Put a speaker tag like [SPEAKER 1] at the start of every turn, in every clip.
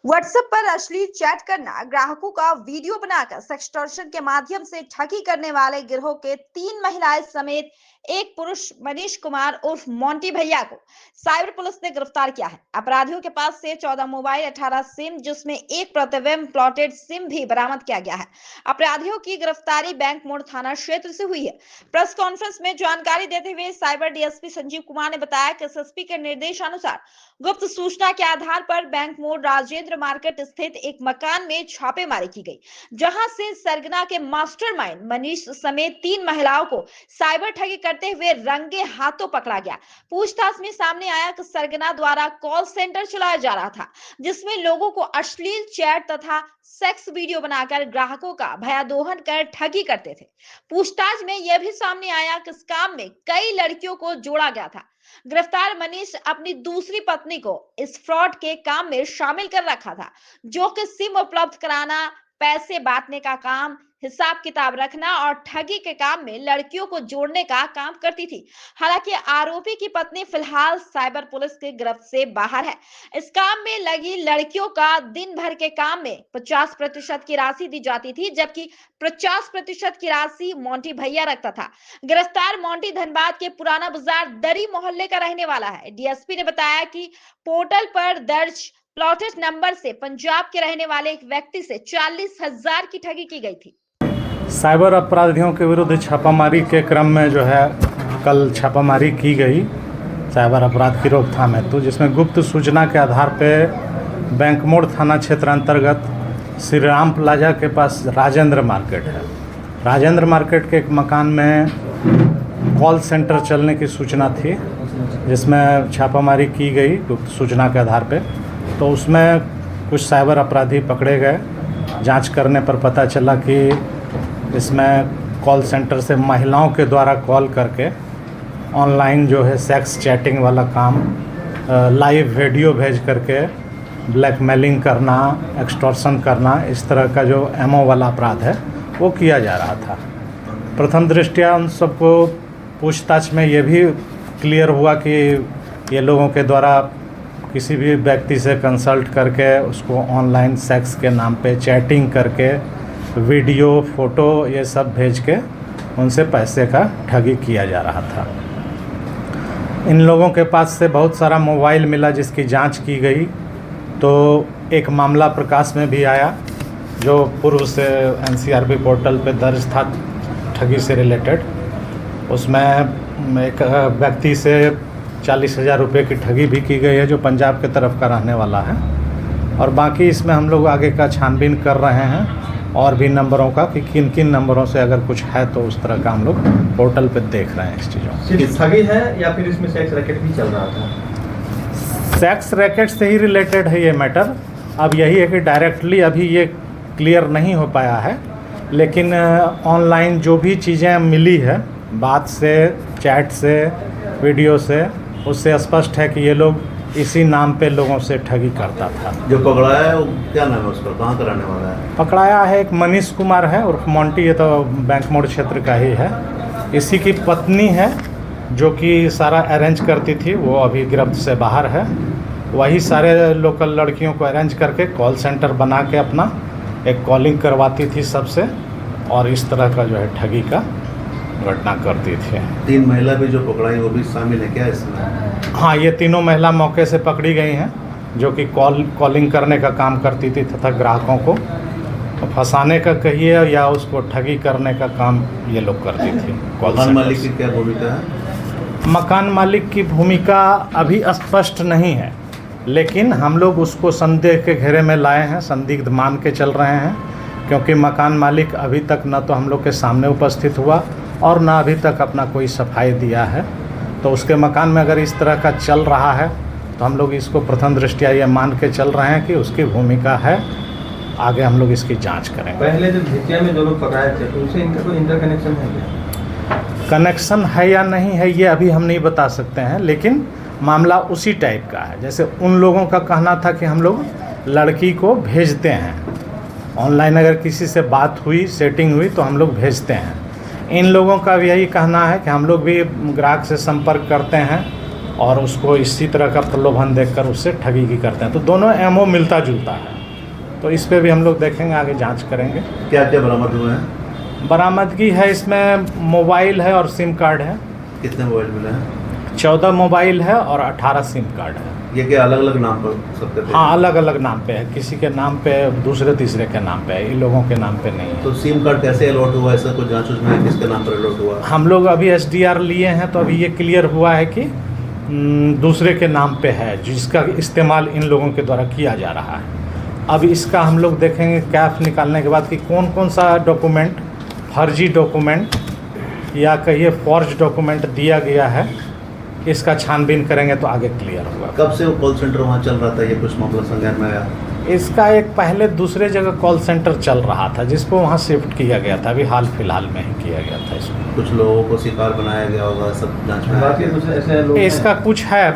[SPEAKER 1] WhatsApp पर अश्लील chat करना, ग्राहकों का वीडियो बनाकर सेक्सटॉर्शन के माध्यम से ठगी करने वाले गिरोह के 3 महिलाएं समेत एक पुरुष मनीष कुमार उर्फ मोंटी भैया को साइबर पुलिस ने गिरफ्तार किया है। अपराधियों के पास से 14 मोबाइल, 18 सिम, जिसमें एक प्रतिबिंब प्लॉटेड सिम भी बरामद किया गया है। अपराधियों की गिरफ्तारी बैंक मोड़ थाना क्षेत्र से हुई है। प्रेस कॉन्फ्रेंस में जानकारी देते हुए साइबर डीएसपी संजीव कुमार ने बताया कि एसएसपी के निर्देशानुसार गुप्त सूचना के आधार पर बैंक मोड़ राजेंद्र मार्केट स्थित एक मकान में छापेमारी की गई, जहां से सरगना के मास्टरमाइंड मनीष समेत 3 महिलाओं को साइबर ठगी करते हुए रंगे हाथों पकड़ा गया। पूछताछ में सामने आया कि सरगना द्वारा कॉल सेंटर चलाया जा रहा था, जिसमें लोगों को अश्लील चैट तथा सेक्स वीडियो बनाकर ग्राहकों का भयादोहन कर ठगी करते थे। पूछताछ में यह भी सामने आया कि इस काम में कई लड़कियों को जोड़ा गया था। गिरफ्तार मनीष अपनी दूसरी पत्नी को इस फ्रॉड के काम में शामिल कर रखा था, जो कि सिम उपलब्ध कराना, पैसे बांटने का काम, हिसाब किताब रखना और ठगी के काम में लड़कियों को जोड़ने का काम करती थी। हालांकि आरोपी की पत्नी फिलहाल साइबर पुलिस की गिरफ्त से बाहर है। इस काम में लगी लड़कियों का दिन भर के काम में 50% की राशि दी जाती थी, जबकि 50% की राशि मोंटी भैया रखता था। गिरफ्तार मोंटी धनबाद के पुराना बाजार दरी मोहल्ले का रहने वाला है। डीएसपी ने बताया कि पोर्टल पर दर्ज प्लॉटेड नंबर से पंजाब के रहने वाले एक व्यक्ति से 40,000 की ठगी की गई थी।
[SPEAKER 2] साइबर अपराधियों के विरुद्ध छापामारी के क्रम में जो है कल छापामारी की गई साइबर अपराध की रोकथाम हेतु, जिसमें गुप्त सूचना के आधार पर बैंक मोड़ थाना क्षेत्र अंतर्गत श्री राम प्लाजा के पास राजेंद्र मार्केट है। राजेंद्र मार्केट के एक मकान में कॉल सेंटर चलने की सूचना थी, जिसमें छापामारी की गई गुप्त सूचना के आधार पे। तो उसमें कुछ साइबर अपराधी पकड़े गए। जांच करने पर पता चला कि इसमें कॉल सेंटर से महिलाओं के द्वारा कॉल करके ऑनलाइन जो है सेक्स चैटिंग वाला काम, लाइव वीडियो भेज करके ब्लैकमेलिंग करना, एक्सटॉर्शन करना, इस तरह का जो एमओ वाला अपराध है वो किया जा रहा था। प्रथम दृष्टया उन सबको पूछताछ में ये भी क्लियर हुआ कि ये लोगों के द्वारा किसी भी व्यक्ति से कंसल्ट करके उसको ऑनलाइन सेक्स के नाम पे चैटिंग करके वीडियो, फ़ोटो ये सब भेज के उनसे पैसे का ठगी किया जा रहा था। इन लोगों के पास से बहुत सारा मोबाइल मिला, जिसकी जांच की गई तो एक मामला प्रकाश में भी आया, जो पूर्व से एनसीआरबी पोर्टल पे दर्ज था ठगी से रिलेटेड। उसमें एक व्यक्ति से 40,000 रुपये की ठगी भी की गई है, जो पंजाब के तरफ का रहने वाला है। और बाकी इसमें हम लोग आगे का छानबीन कर रहे हैं और भी नंबरों का, कि किन किन नंबरों से अगर कुछ है तो उस तरह का हम लोग पोर्टल पे देख रहे हैं इस चीज़ों।
[SPEAKER 3] सिर्फ ठगी है या फिर इसमें सेक्स रैकेट भी चल रहा था?
[SPEAKER 2] सेक्स रैकेट से ही रिलेटेड है ये मैटर। अब यही है कि डायरेक्टली अभी ये क्लियर नहीं हो पाया है, लेकिन ऑनलाइन जो भी चीज़ें मिली है, बात से, चैट से, वीडियो से, उससे स्पष्ट है कि ये लोग इसी नाम पे लोगों से ठगी करता था।
[SPEAKER 4] जो पकड़ाया है वो क्या नाम है उसका, कहाँ का रहने वाला है?
[SPEAKER 2] पकड़ाया है एक मनीष कुमार है उर्फ मोंटी, ये तो बैंक मोड़ क्षेत्र का ही है। इसी की पत्नी है जो कि सारा अरेंज करती थी, वो अभी गिरफ्त से बाहर है। वही सारे लोकल लड़कियों को अरेंज करके कॉल सेंटर बना के अपना एक कॉलिंग करवाती थी सबसे, और इस तरह का जो है ठगी का घटना करती थी।
[SPEAKER 4] 3 महिला भी जो पकड़ाई वो भी शामिल है क्या इसमें?
[SPEAKER 2] हाँ, ये तीनों महिला मौके से पकड़ी गई हैं, जो कि कॉलिंग करने का काम करती थी तथा ग्राहकों को फंसाने का कहिए या उसको ठगी करने का काम ये लोग करती थी।
[SPEAKER 4] मकान मालिक की क्या भूमिका है?
[SPEAKER 2] मकान मालिक की भूमिका अभी स्पष्ट नहीं है, लेकिन हम लोग उसको संदेह के घेरे में लाए हैं, संदिग्ध मान के चल रहे हैं, क्योंकि मकान मालिक अभी तक न तो हम लोग के सामने उपस्थित हुआ और ना अभी तक अपना कोई सफाई दिया है। तो उसके मकान में अगर इस तरह का चल रहा है तो हम लोग इसको प्रथम दृष्टया ये मान के चल रहे हैं कि उसकी भूमिका है। आगे हम लोग इसकी जांच करेंगे।
[SPEAKER 3] पहले जो भितिया में जो लोग पकड़ाए थे उनसे इनका कोई इंटर कनेक्शन है क्या?
[SPEAKER 2] कनेक्शन है या नहीं है ये अभी हम नहीं बता सकते हैं, लेकिन मामला उसी टाइप का है। जैसे उन लोगों का कहना था कि हम लोग लड़की को भेजते हैं ऑनलाइन, अगर किसी से बात हुई, सेटिंग हुई तो हम लोग भेजते हैं। इन लोगों का भी यही कहना है कि हम लोग भी ग्राहक से संपर्क करते हैं और उसको इसी तरह का प्रलोभन देकर उससे ठगी की करते हैं। तो दोनों एमओ मिलता जुलता है। तो इस पे भी हम लोग देखेंगे, आगे जांच करेंगे।
[SPEAKER 4] क्या क्या बरामद हुए हैं?
[SPEAKER 2] बरामदगी है, इसमें मोबाइल है और सिम कार्ड है।
[SPEAKER 4] कितने मोबाइल मिले हैं?
[SPEAKER 2] 14 मोबाइल है और 18 सिम कार्ड है।
[SPEAKER 4] ये क्या अलग अलग नाम पर सबके थे?
[SPEAKER 2] हाँ, अलग अलग नाम पे है, किसी के नाम पे, दूसरे तीसरे के नाम पे है, इन लोगों के नाम पे नहीं है।
[SPEAKER 4] तो सिम कार्ड कैसे अलॉट हुआ, ऐसा कुछ जांच में है? किसके नाम पर अलॉट हुआ?
[SPEAKER 2] हम लोग अभी SDR लिए हैं, तो अभी ये क्लियर हुआ है कि दूसरे के नाम पे है, जिसका इस्तेमाल इन लोगों के द्वारा किया जा रहा है। अब इसका हम लोग देखेंगे कैफ निकालने के बाद कि कौन कौन सा डॉक्यूमेंट, फर्जी डॉक्यूमेंट या कहिए फॉर्ज डॉक्यूमेंट दिया गया है, इसका छानबीन करेंगे तो आगे क्लियर होगा।
[SPEAKER 4] कब से वो कॉल सेंटर वहाँ चल रहा था, ये कुछ मामला संज्ञान में आया?
[SPEAKER 2] इसका एक पहले दूसरे जगह कॉल सेंटर चल रहा था, जिसको वहाँ शिफ्ट किया गया था, अभी हाल फिलहाल में ही किया गया था इसको।
[SPEAKER 4] कुछ लोगों को शिकार बनाया गया होगा, सब जांच में आया?
[SPEAKER 3] बाकी दूसरे ऐसे लोग
[SPEAKER 2] इसका कुछ है,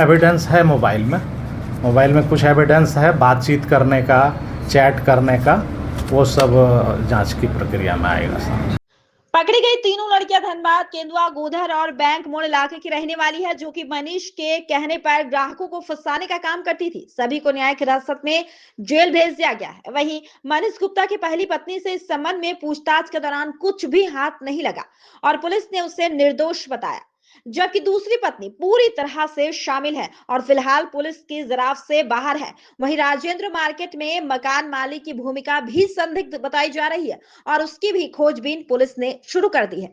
[SPEAKER 2] एविडेंस है मोबाइल में कुछ एविडेंस है बातचीत करने का, चैट करने का, वो सब जांच की प्रक्रिया में आएगा सर।
[SPEAKER 1] पकड़ी गई तीनों लड़कियां धनबाद, केंदुआ, गोधर और बैंक मोड़ इलाके की रहने वाली है, जो कि मनीष के कहने पर ग्राहकों को फंसाने का काम करती थी। सभी को न्यायिक हिरासत में जेल भेज दिया गया है। वहीं मनीष गुप्ता की पहली पत्नी से इस संबंध में पूछताछ के दौरान कुछ भी हाथ नहीं लगा और पुलिस ने उसे निर्दोष बताया, जबकि दूसरी पत्नी पूरी तरह से शामिल है और फिलहाल पुलिस की गिरफ्त से बाहर है। वहीं राजेंद्र मार्केट में मकान मालिक की भूमिका भी संदिग्ध बताई जा रही है और उसकी भी खोजबीन पुलिस ने शुरू कर दी है।